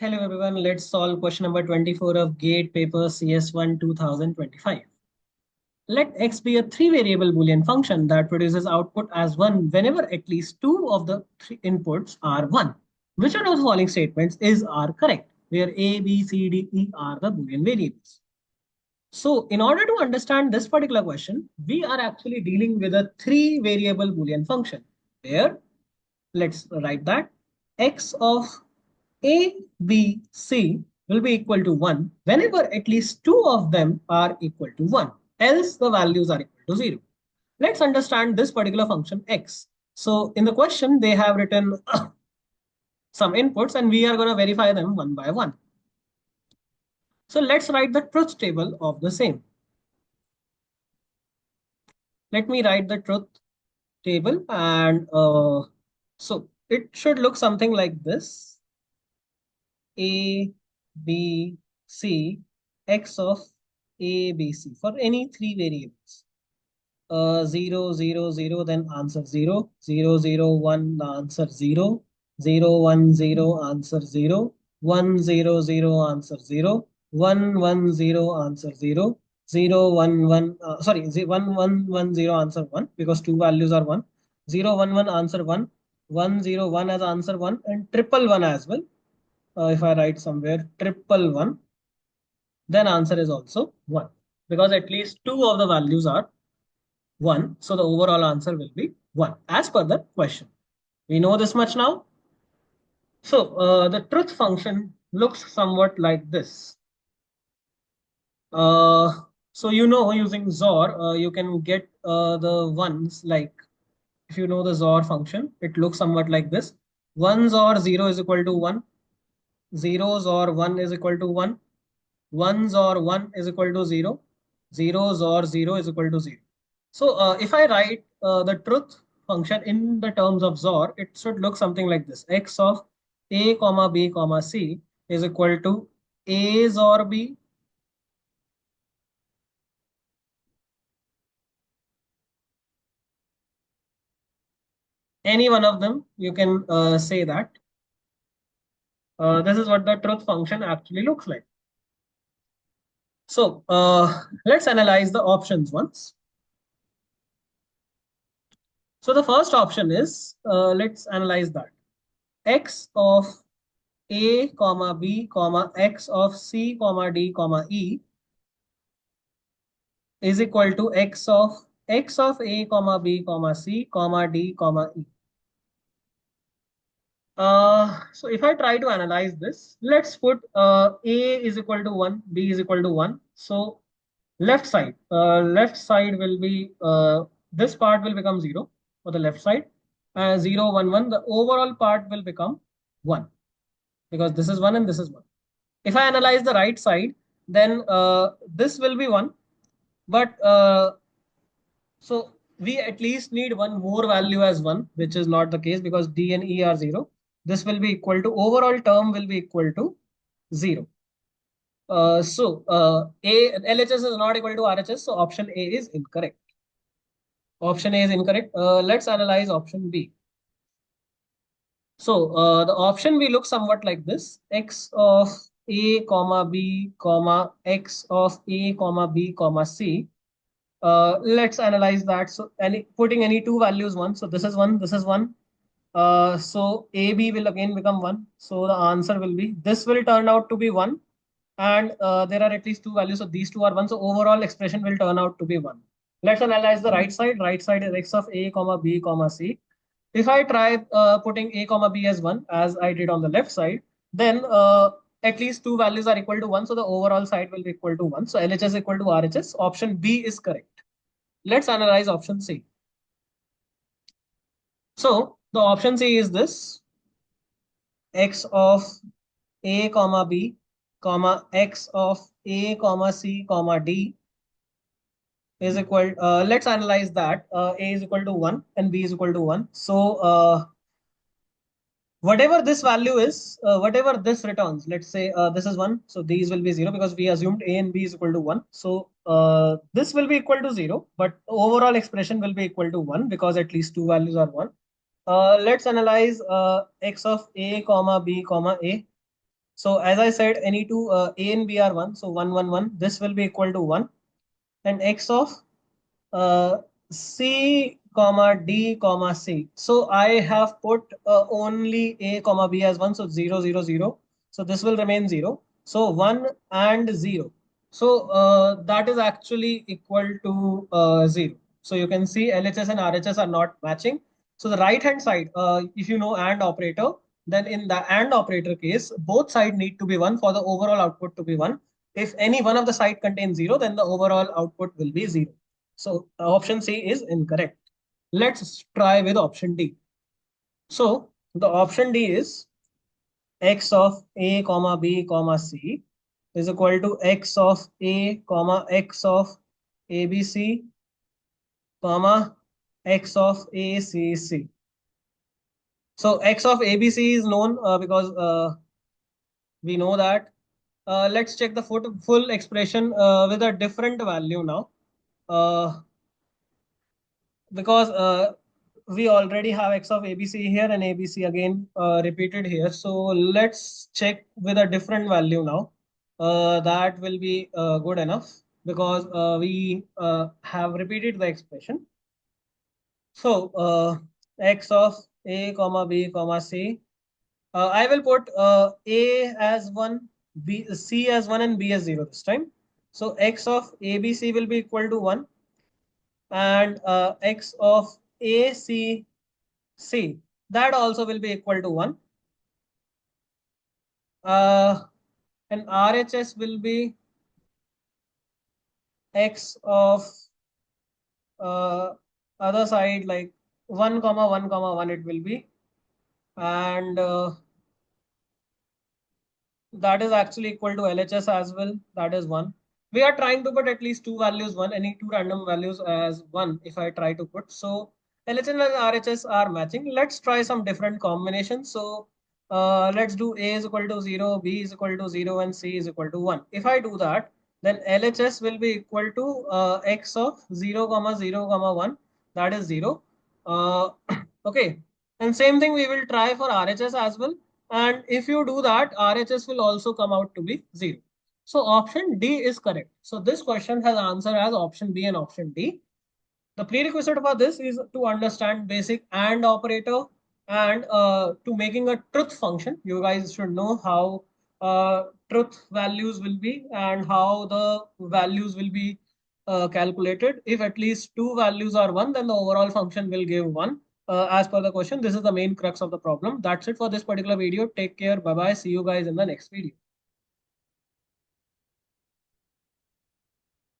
Hello everyone, let's solve question number 24 of GATE paper CS1 2025. Let x be a three variable Boolean function that produces output as 1 whenever at least two of the three inputs are 1. Which one of the following statements are correct? Where A, B, C, D, E are the Boolean variables. So in order to understand this particular question, we are actually dealing with a three variable Boolean function where let's write that x of a, B, C will be equal to 1 whenever at least two of them are equal to 1. Else the values are equal to 0. Let's understand this particular function x. So in the question, they have written some inputs and we are going to verify them one by one. So let's write the truth table of the same. Let me write the truth table and so it should look something like this. A, B, C, x of A, B, C for any three variables. 0, 0, 0, then answer 0, 0, 0, 1, answer 0, 0, 1, 0, answer 0, 1, 0, 0, answer 0, 1, 1, 0, answer 0, 0, 1, 1, sorry, 1, 1, 1, 0, answer 1 because two values are 1, 0, 1, 1, answer 1, 1, 0, 1 as answer 1 and triple 1 as well. If I write somewhere triple 1, then answer is also 1 because at least two of the values are 1. So the overall answer will be 1 as per the question. We know this much now. So the truth function looks somewhat like this. So using XOR, you can get the ones like if you know the XOR function, it looks somewhat like this. 1 XOR 0 is equal to 1. 0 XOR 1 is equal to 1. 1 XOR 1 is equal to 0. 0 XOR 0 is equal to 0. So if I write the truth function in the terms of XOR, it should look something like this. X of A comma B comma C is equal to A XOR B any one of them. You can say that. This is what the truth function actually looks like. So let's analyze the options once. So the first option is, let's analyze that. X of A comma B comma X of C comma D comma E is equal to X of A comma B comma C comma D comma E. So if I try to analyze this, let's put A is equal to 1, B is equal to 1. So left side will be, this part will become 0 for the left side. 0, 1, 1, the overall part will become 1 because this is 1 and this is 1. If I analyze the right side, then this will be 1. But so we at least need one more value as 1, which is not the case because D and E are 0. This will be equal to, overall term will be equal to 0. LHS is not equal to RHS, so option A is incorrect. Option A is incorrect. Let's analyze option B. So the option B looks somewhat like this. X of A comma B comma X of A comma B comma C. Let's analyze that. So putting any two values 1. So this is 1, this is 1. So AB will again become 1. So the answer will be, this will turn out to be 1. And there are at least two values. So these two are 1. So overall expression will turn out to be 1. Let's analyze the right side. Right side is X of A comma B comma C. If I try putting A comma B as 1, as I did on the left side, then at least two values are equal to 1. So the overall side will be equal to 1. So LHS equal to RHS. Option B is correct. Let's analyze option C. So the option C is this. X of A comma B comma X of A comma C comma D is equal, let's analyze that. A is equal to 1 and B is equal to 1. So whatever this value is, whatever this returns, let's say this is 1. So these will be 0 because we assumed A and B is equal to 1. So this will be equal to 0, but overall expression will be equal to 1 because at least two values are 1. Let's analyze X of A comma B comma A. So as I said, any two A and B are 1. So 1, 1, 1. This will be equal to 1. And x of uh, C comma D comma C. So I have put only A comma B as 1. So 0, 0, 0. So this will remain 0. So 1 and 0. So that is actually equal to 0. So you can see LHS and RHS are not matching. So the right hand side, if you know AND operator, then in the AND operator case, both sides need to be 1 for the overall output to be 1. If any one of the side contains 0, then the overall output will be 0. So option C is incorrect. Let's try with option D. So the option D is x of A comma B comma C is equal to x of A comma x of ABC comma x of ACC. So x of ABC is known because we know that. Let's check the full expression with a different value now. Because we already have x of ABC here and ABC again repeated here. So let's check with a different value now. That will be good enough because we have repeated the expression. So x of A comma B comma C. I will put A as 1, C as 1 and B as 0 this time. So x of ABC will be equal to 1 and x of ACC, that also will be equal to 1. Uh, and RHS will be x of uh, other side like 1 comma 1 comma 1 it will be. And that is actually equal to LHS as well. That is 1. We are trying to put at least two values, any two random values as 1 if I try to put. So LHS and RHS are matching. Let's try some different combinations. So let's do A is equal to 0, B is equal to 0, and C is equal to 1. If I do that, then LHS will be equal to x of 0, comma 0, comma 1. That is 0. Uh, okay. And same thing we will try for RHS as well. And if you do that, RHS will also come out to be 0. So option D is correct. So this question has answer as option B and option D. The prerequisite for this is to understand basic AND operator and to making a truth function. You guys should know how truth values will be and how the values will be calculated. If at least two values are 1, then the overall function will give 1. As per the question, this is the main crux of the problem. That's it for this particular video. Take care. Bye bye. See you guys in the next video.